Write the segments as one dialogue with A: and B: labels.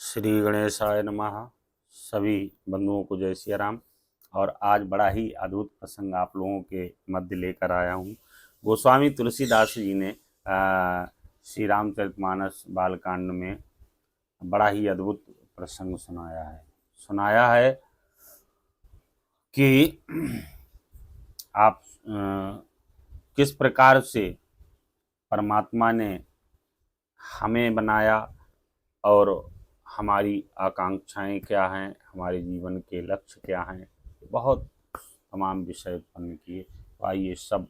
A: श्री गणेशाय नमः। सभी बंधुओं को जय श्री राम। और आज बड़ा ही अद्भुत प्रसंग आप लोगों के मध्य लेकर आया हूँ। गोस्वामी तुलसीदास जी ने श्री रामचरितमानस बालकांड में बड़ा ही अद्भुत प्रसंग सुनाया है कि आप किस प्रकार से परमात्मा ने हमें बनाया और हमारी आकांक्षाएं क्या हैं, हमारे जीवन के लक्ष्य क्या हैं, बहुत तमाम विषय उत्पन्न किए। तो आइए सब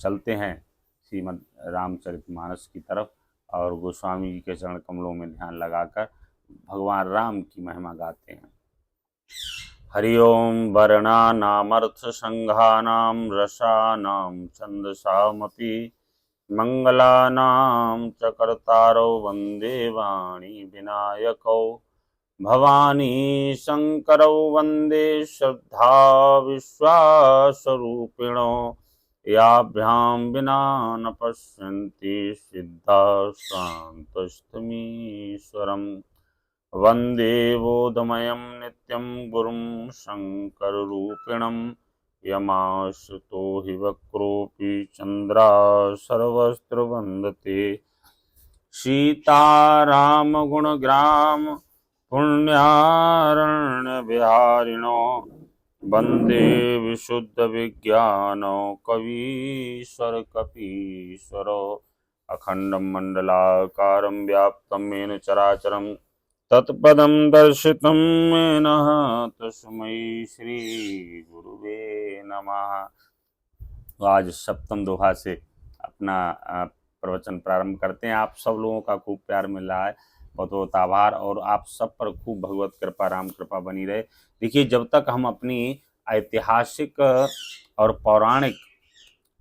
A: चलते हैं श्रीमद् रामचरितमानस की तरफ और गोस्वामी जी के चरण कमलों में ध्यान लगाकर भगवान राम की महिमा गाते हैं। हरि ओम वर्णानामर्थ संघानां रसानां छंदसामपि मंगलानां च कर्तारौ वन्दे वाणी विनायकौ भवानी शंकरौ वन्दे श्रद्धा विश्वासरूपिणो याभ्यां विना न पश्यन्ति सिद्धाः शान्तस्तमीश्वरम् वन्दे बोधमयं नित्यं गुरुं शङ्कररूपिणं यमाश्रितो हि वक्रोऽपि चन्द्रा सर्वस्त्रवन्दते सीतारामगुणग्राम पुण्यारण्यविहारिणो वन्दे विशुद्धविज्ञानो कवीश्वर कपीश्वरो अखण्डं मण्डलाकारं व्याप्तं येन चराचरं तत्पदं दर्शितं येन तस्मै श्री गुरुवे नमः। तो आज सप्तम दोहा से अपना प्रवचन प्रारंभ करते हैं। आप सब लोगों का खूब प्यार मिल रहा है, बहुत बहुत आभार। और आप सब पर खूब भगवत कृपा, राम कृपा बनी रहे। देखिए, जब तक हम अपनी ऐतिहासिक और पौराणिक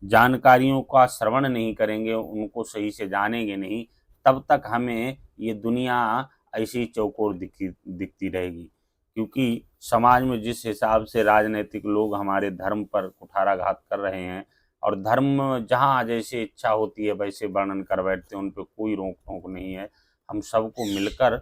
A: जानकारियों का श्रवण नहीं करेंगे, उनको सही से जानेंगे नहीं, तब तक हमें ये दुनिया ऐसी चौकोर दिखती रहेगी। क्योंकि समाज में जिस हिसाब से राजनीतिक लोग हमारे धर्म पर कुठाराघात कर रहे हैं और धर्म जहाँ जैसे इच्छा होती है वैसे वर्णन कर बैठते हैं, उन पर कोई रोक टोक नहीं है। हम सबको मिलकर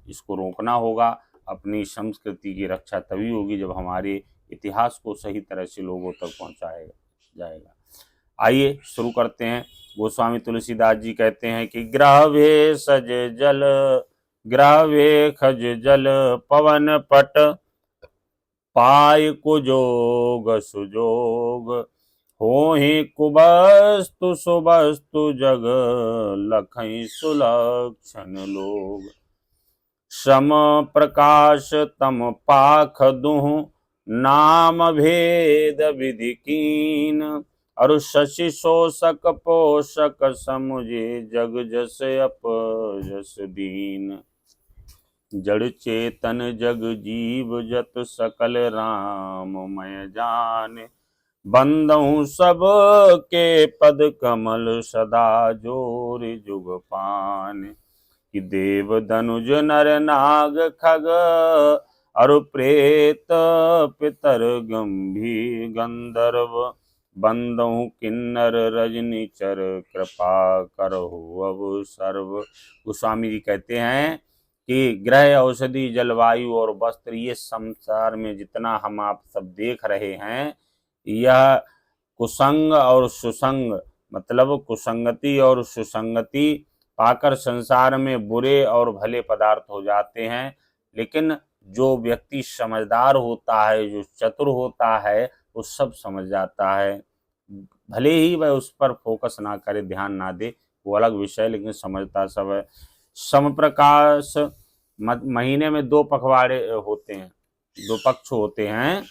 A: इसको रोकना होगा। अपनी संस्कृति की रक्षा तभी होगी जब हमारे इतिहास को सही तरह से लोगों तक पहुँचाया जाएगा। आइए शुरू करते हैं। गोस्वामी तुलसीदास जी कहते हैं कि ग्रावे खज जल पवन पट पाय कुजोग सुजोग होहि कुबस्तु सुबस्तु जग लखई सुलक्षण लोग सम प्रकाश तम पाख दुह नाम भेद विधि कीन और शशि शोषक पोषक समुझे जग जस अपजस दीन जड़ चेतन जग जीव जत सकल राममय जान बंदहु सब के पद कमल सदा जोर जुग पान कि देव धनुज नर नाग खग और प्रेत पितर गंभीर गंधर्व बंदहु किन्नर रजनी चर कृपा करहु अब सर्व। गोस्वामी जी कहते हैं कि ग्रह, औषधि, जलवायु और वस्त्र, ये संसार में जितना हम आप सब देख रहे हैं, यह कुसंग और सुसंग, मतलब कुसंगति और सुसंगति पाकर संसार में बुरे और भले पदार्थ हो जाते हैं। लेकिन जो व्यक्ति समझदार होता है, जो चतुर होता है, वो सब समझ जाता है। भले ही वह उस पर फोकस ना करे, ध्यान ना दे, वो अलग विषय, लेकिन समझता सब है। समप्रकाश, महीने में दो पखवाड़े होते हैं, दो पक्ष होते हैं,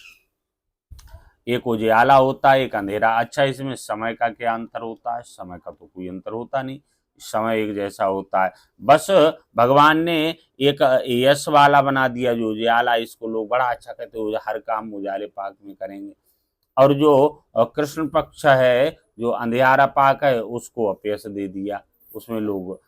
A: एक उजियाला होता है, एक अंधेरा। अच्छा, इसमें समय का क्या अंतर होता है? समय का तो कोई अंतर होता नहीं, समय एक जैसा होता है। बस भगवान ने एक यश वाला बना दिया जो उजियाला, इसको लोग बड़ा अच्छा कहते हैं, हर काम उजाले पाक में करेंगे। और जो कृष्ण पक्ष है, जो अंधियारा पाक है, उसको अपयश दे दिया, उसमें लोग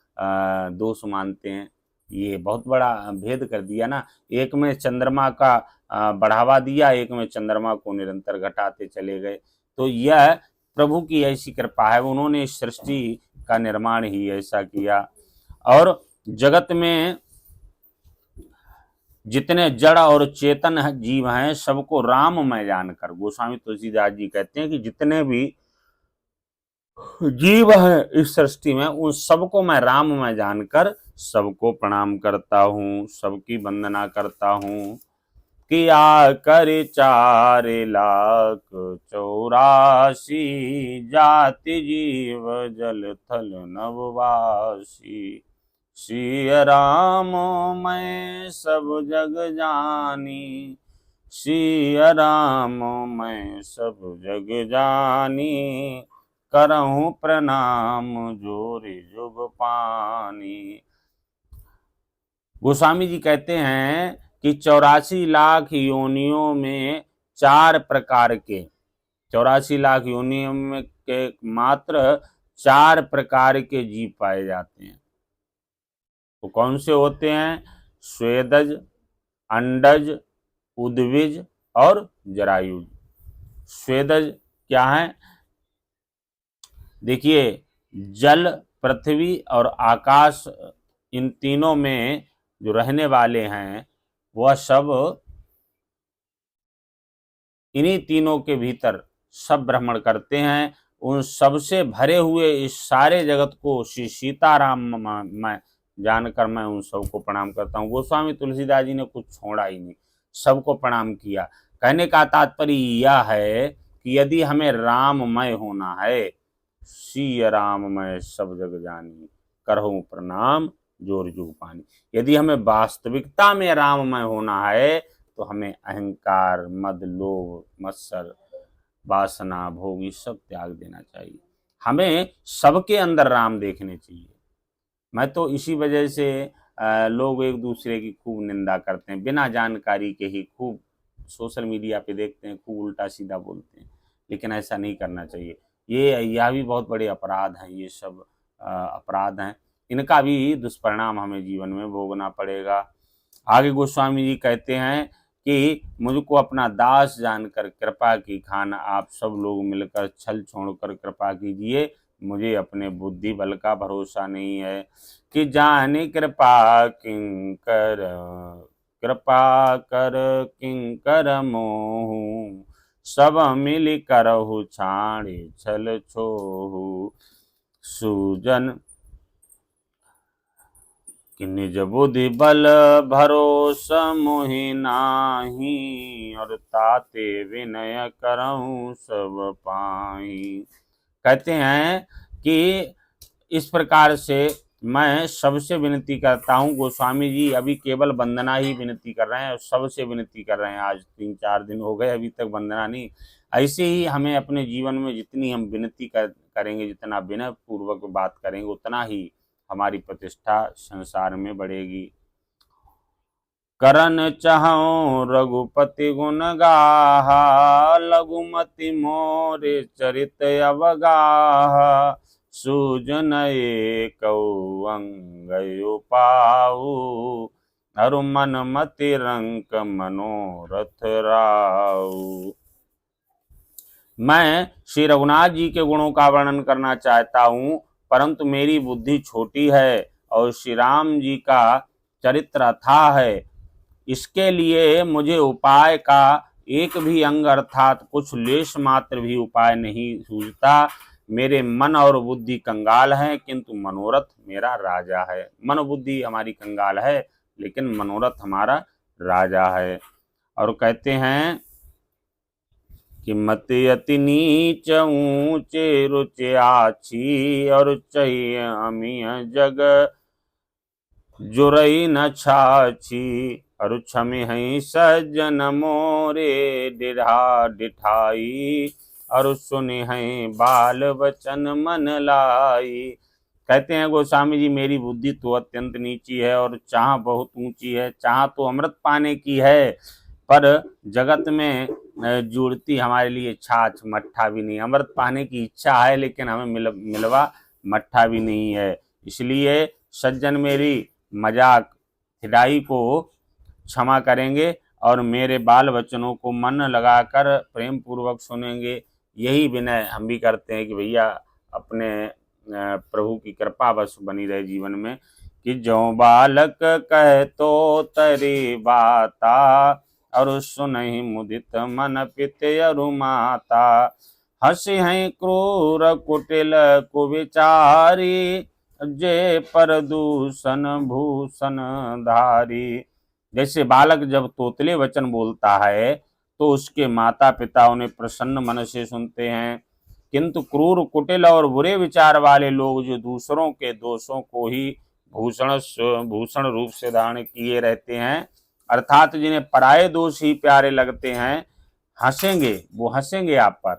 A: दोष मानते हैं। ये बहुत बड़ा भेद कर दिया ना। एक में चंद्रमा का बढ़ावा दिया, एक में चंद्रमा को निरंतर घटाते चले गए। तो यह प्रभु की ऐसी कृपा है, उन्होंने सृष्टि का निर्माण ही ऐसा किया। और जगत में जितने जड़ और चेतन जीव हैं सबको राममय जानकर, गोस्वामी तुलसीदास जी कहते हैं कि जितने भी जीव हैं इस सृष्टि में उन सबको मैं राममय जानकर सबको प्रणाम करता हूँ, सबकी वंदना करता हूँ। किया कर 4,84,00,000 जाति जीव जल थल नववासी। सिय राम मैं सब जग जानी, सिय राम मैं सब जग जानी, करहूँ प्रणाम जोरि जुग पानी। गोस्वामी जी कहते हैं कि 84 लाख योनियों में 4 प्रकार के, 84 लाख योनियों में के मात्र 4 प्रकार के जीव पाए जाते हैं। तो कौन से होते हैं? स्वेदज, अंडज, उद्विज और जरायुज। स्वेदज क्या है? देखिए, जल, पृथ्वी और आकाश, इन तीनों में जो रहने वाले हैं वह सब इन्हीं तीनों के भीतर सब भ्रमण करते हैं। उन सबसे भरे हुए इस सारे जगत को श्री सीताराम मैं जानकर मैं उन सबको प्रणाम करता हूँ। गोस्वामी तुलसीदास जी ने कुछ छोड़ा ही नहीं, सबको प्रणाम किया। कहने का तात्पर्य यह है कि यदि हमें राममय होना है, सिय राम मैं सब जग जानी, करहूँ प्रणाम जोर जुग पानी। यदि हमें वास्तविकता में राममय होना है तो हमें अहंकार, मद, लोभ, मत्सर, वासना, भोग ये सब त्याग देना चाहिए। हमें सबके अंदर राम देखने चाहिए। मैं तो इसी वजह से लोग एक दूसरे की खूब निंदा करते हैं, बिना जानकारी के ही खूब सोशल मीडिया पे देखते हैं, खूब उल्टा सीधा बोलते हैं, लेकिन ऐसा नहीं करना चाहिए। यह भी बहुत बड़े अपराध हैं, ये सब अपराध हैं, इनका भी दुष्परिणाम हमें जीवन में भोगना पड़ेगा। आगे गोस्वामी जी कहते हैं कि मुझको अपना दास जानकर कृपा की खान, आप सब लोग मिलकर छल छोड़कर कृपा कीजिए, मुझे अपने बुद्धि बल का भरोसा नहीं है। कि जाने कृपा किंकर, कृपा कर किंकर मोहू, सब मिल करहु छाड़े छल छोहू। सुजन कि निज बुद्धि बल भरोसा मोहि नाही, और ताते विनय करऊं सब पाई। कहते हैं कि इस प्रकार से मैं सबसे विनती करता हूँ। गोस्वामी जी अभी केवल वंदना ही विनती कर रहे हैं, सबसे विनती कर रहे हैं। आज 3-4 दिन हो गए, अभी तक वंदना नहीं। ऐसे ही हमें अपने जीवन में जितनी हम विनती करेंगे, जितना विनय पूर्वक बात करेंगे, उतना ही हमारी प्रतिष्ठा संसार में बढ़ेगी। करन चाहूं रघुपति गुण गाहा, लघुमति मोरे चरित अवगाहा, सुजन एकौ अंगयो पाऊ, अरु मन मति रंक मनोरथ राऊ। मैं श्री रघुनाथ जी के गुणों का वर्णन करना चाहता हूँ, परंतु मेरी बुद्धि छोटी है और श्री राम जी का चरित्र अथाह है। इसके लिए मुझे उपाय का एक भी अंग अर्थात कुछ लेश मात्र भी उपाय नहीं सूझता। मेरे मन और बुद्धि कंगाल हैं, किंतु मनोरथ मेरा राजा है। मन बुद्धि हमारी कंगाल है, लेकिन मनोरथ हमारा राजा है। और कहते हैं कि मति अति नीच ऊंचे रुचि आछी, और चाहिए अमीय जग जुरई न छाछी, और क्षमे हैं सज्जन मोरे डिढ़ा डिठाई, और सुने हैं बाल वचन मन लाई। कहते हैं गोस्वामी जी मेरी बुद्धि तो अत्यंत नीची है और चाह बहुत ऊंची है। चाह तो अमृत पाने की है, पर जगत में जुड़ती हमारे लिए छाछ मट्ठा भी नहीं। अमृत पाने की इच्छा है, लेकिन हमें मिलवा मट्ठा भी नहीं है। इसलिए सज्जन मेरी मजाक हिदाई को क्षमा करेंगे और मेरे बाल वचनों को मन लगाकर प्रेम पूर्वक सुनेंगे। यही विनय हम भी करते हैं कि भैया अपने प्रभु की कृपा बस बनी रहे जीवन में। कि जो बालक कह तो तरी बाता, और सुनहि मुदित मन पित अरु माता। हसी हैं क्रूर कुटिल कुविचारी, जे पर दूषण भूषण धारी। जैसे बालक जब तोतले वचन बोलता है तो उसके माता पिता उन्हें प्रसन्न मन से सुनते हैं, किंतु क्रूर कुटिल और बुरे विचार वाले लोग जो दूसरों के दोषों को ही भूषण रूप से धारण किए रहते हैं, अर्थात जिन्हें पराये दोष ही प्यारे लगते हैं, हंसेंगे, वो हंसेंगे आप पर।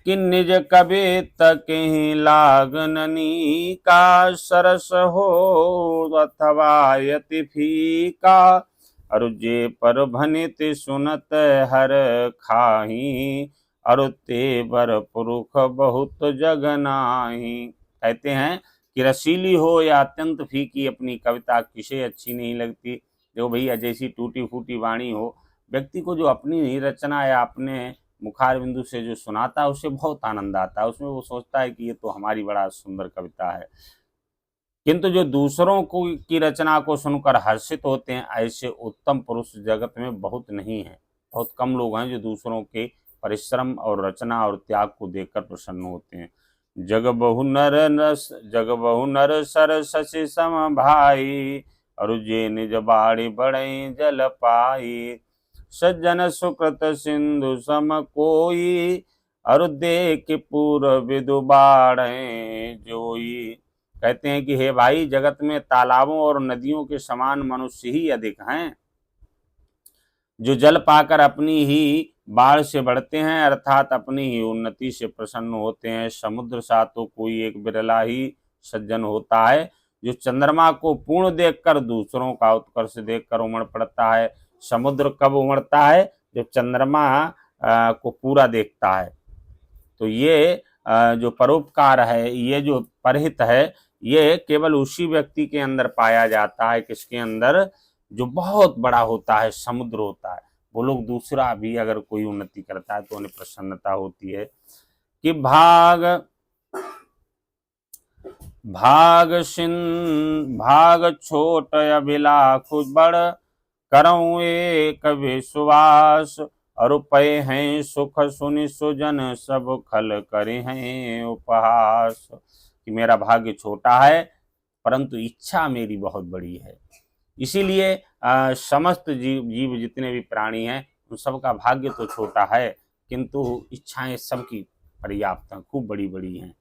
A: कि निज कवि तक ही लागननी का, सरस हो अथवा यति फीका। अरु जे पर भनित सुनत हर खाही, अरु ते बर पुरुष बहुत जग नाही। कहते हैं कि रसीली हो या अत्यंत फीकी अपनी कविता किसे अच्छी नहीं लगती। जो भैया जैसी टूटी फूटी वाणी हो, व्यक्ति को जो अपनी रचना या अपने मुखार बिंदु से जो सुनाता है उससे बहुत आनंद आता है, उसमें वो सोचता है कि ये तो हमारी बड़ा सुंदर कविता है। किंतु जो दूसरों को की रचना को सुनकर हर्षित होते हैं, ऐसे उत्तम पुरुष जगत में बहुत नहीं है। बहुत कम लोग हैं जो दूसरों के परिश्रम और रचना और त्याग को देखकर प्रसन्न होते हैं। जग बहु नर सर शशि सम भाई, और जे निज बाड़ी बड़े जल पाई। सज्जन सुकृत सिंधु सम कोई, अरु देख पूर्व विदु बाढ़े जोई। कहते हैं कि हे भाई, जगत में तालाबों और नदियों के समान मनुष्य ही अधिक हैं, जो जल पाकर अपनी ही बाढ़ से बढ़ते हैं, अर्थात अपनी ही उन्नति से प्रसन्न होते हैं। समुद्र सा तो कोई एक बिरला ही सज्जन होता है, जो चंद्रमा को पूर्ण देखकर दूसरों का उत्कर्ष देखकर उमड़ पड़ता है। समुद्र कब उमड़ता है? जब चंद्रमा को पूरा देखता है। तो ये जो परोपकार है, ये जो परहित है, ये केवल उसी व्यक्ति के अंदर पाया जाता है, किसके अंदर? जो बहुत बड़ा होता है, समुद्र होता है। वो लोग दूसरा भी अगर कोई उन्नति करता है तो उन्हें प्रसन्नता होती है। कि भाग छोट अभिलाख बड़, करऊँ एक विश्वास। और पय हैं सुख सुनि सुजन, सब खल करे हैं उपहास। कि मेरा भाग्य छोटा है परंतु इच्छा मेरी बहुत बड़ी है। इसीलिए समस्त जीव जितने भी प्राणी हैं उन सबका भाग्य तो छोटा है, किंतु इच्छाएं सबकी पर्याप्त हैं, खूब बड़ी बड़ी हैं।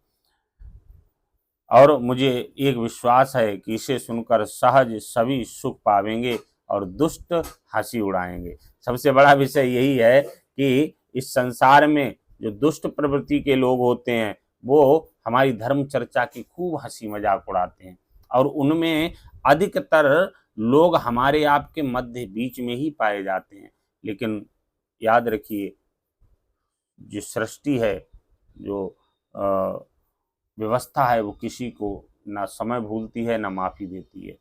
A: और मुझे एक विश्वास है कि इसे सुनकर सहज सभी सुख पावेंगे और दुष्ट हंसी उड़ाएंगे। सबसे बड़ा विषय यही है कि इस संसार में जो दुष्ट प्रवृत्ति के लोग होते हैं वो हमारी धर्म चर्चा की खूब हंसी मजाक उड़ाते हैं, और उनमें अधिकतर लोग हमारे आपके मध्य बीच में ही पाए जाते हैं। लेकिन याद रखिए, जो सृष्टि है, जो व्यवस्था है, वो किसी को ना समय भूलती है ना माफ़ी देती है।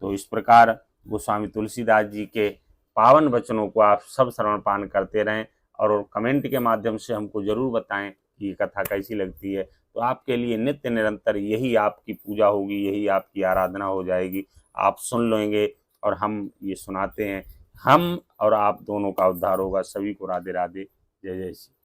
A: तो इस प्रकार गोस्वामी तुलसीदास जी के पावन वचनों को आप सब श्रवण पान करते रहें, और कमेंट के माध्यम से हमको ज़रूर बताएं कि ये कथा कैसी लगती है। तो आपके लिए नित्य निरंतर यही आपकी पूजा होगी, यही आपकी आराधना हो जाएगी। आप सुन लेंगे और हम ये सुनाते हैं, हम और आप दोनों का उद्धार होगा। सभी को राधे राधे, जय जय श्री।